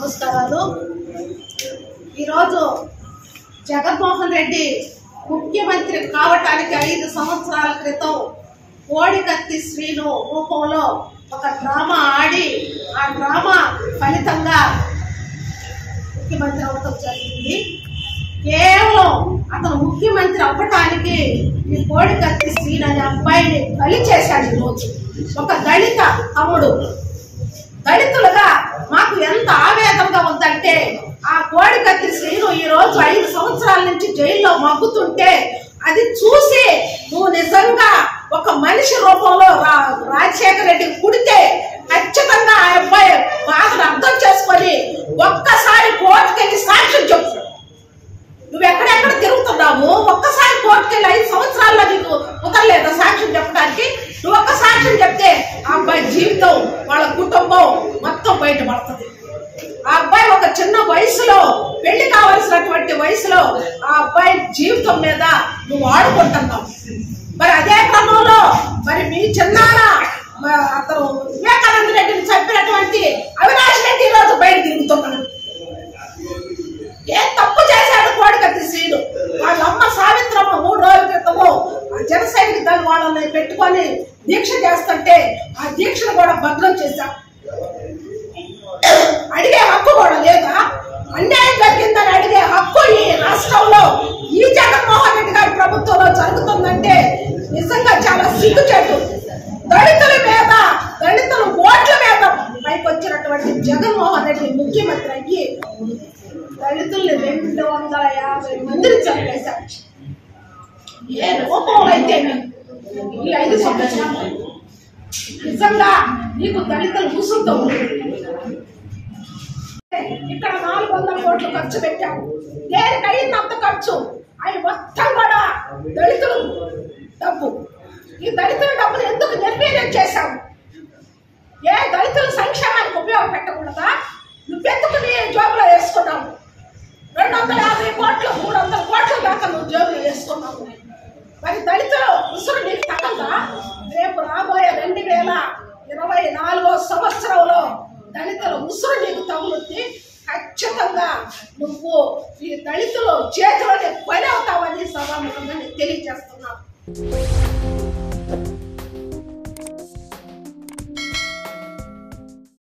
నమస్కారాలు. ఈరోజు జగన్మోహన్ రెడ్డి ముఖ్యమంత్రి కావటానికి 5 సంవత్సరాల క్రితం కోడికత్తి శ్రీను రూపంలో ఒక డ్రామా ఆడి ఆ డ్రామా ఫలితంగా ముఖ్యమంత్రి అవటం జరిగింది. కేవలం అతను ముఖ్యమంత్రి అవ్వటానికి ఈ కోడికత్తి శ్రీను అనే అబ్బాయిని బలి చేశాడు. ఈరోజు ఒక దళిత తమ్ముడు, దళితులుగా మాకు ఎంత ఆవేదనగా ఉందంటే ఆ కోడికత్తి శ్రీను ఈ రోజు 5 సంవత్సరాల నుంచి జైల్లో మగ్గుతుంటే అది చూసి నువ్వు నిజంగా ఒక మనిషి రూపంలో రాజశేఖర రెడ్డి పుడితే ఖచ్చితంగా ఆ అబ్బాయి బాధను అర్థం చేసుకొని ఒక్కసారి కోర్టుకెళ్ళి సాక్ష్యం చెప్పు. నువ్వు ఎక్కడెక్కడ తిరుగుతున్నావు, ఒక్కసారి కోర్టుకెళ్ళి 5 సంవత్సరాల్లో నీకు కుదరలేదా సాక్ష్యం చెప్పడానికి? నువ్వు ఒక్క సాక్ష్యం చెప్తే ఆ అబ్బాయి జీవితం, వాళ్ళ కుటుంబం మొత్తం బయటపడుతుంది. ఆ అబ్బాయి ఒక చిన్న వయసులో, పెళ్లి కావాల్సినటువంటి వయసులో ఆ అబ్బాయి జీవితం మీద నువ్వు ఆడుకుంటున్నావు. మరి అదే క్రమంలో మరి మీ చిన్నాన్న అతను వివేకానంద రెడ్డిని చంపినటువంటి అవినాష్ రెడ్డి ఈరోజు బయట తిరుగుతున్నాడు. ఏం తప్పు చేశాడు కోడికత్తి శ్రీను? వాళ్ళ అమ్మ సావిత్రమ్మ 3 రోజుల క్రితము జన సైనిక దళం వాళ్ళని పెట్టుకొని దీక్ష చేస్తుంటే ఆ దీక్షను కూడా భగ్నం చేశాం. అడిగే హక్కు కూడా లేదా? అన్యాయం జరిగిందని అడిగే హక్కు ఈ రాష్ట్రంలో ఈ జగన్మోహన్ రెడ్డి గారి ప్రభుత్వంలో జరుగుతుందంటే నిజంగా చాలా సిగ్గుచేటు. దళితుల మీద, దళితుల ఓట్ల మీద పైకి వచ్చినటువంటి జగన్మోహన్ రెడ్డి ముఖ్యమంత్రి అయ్యి దళితుల్ని 250 మందిని చంపేశారు. ఏ రూపంలో అయితే ఈ 5 సంవత్సరాలు నిజంగా నీకు దళితులు కూసుంటూ ఇక్కడ 400 కోట్లు ఖర్చు పెట్టావు. దేనికి అయిందంత ఖర్చు? అవి మొత్తం కూడా దళితులు డబ్బు. ఈ దళితుల డబ్బులు ఎందుకు నిర్వీర్యం చేశావు? ఏ దళితుల సంక్షేమానికి ఉపయోగపెట్టకూడదా? నువ్వెందుకు నీ జోబులో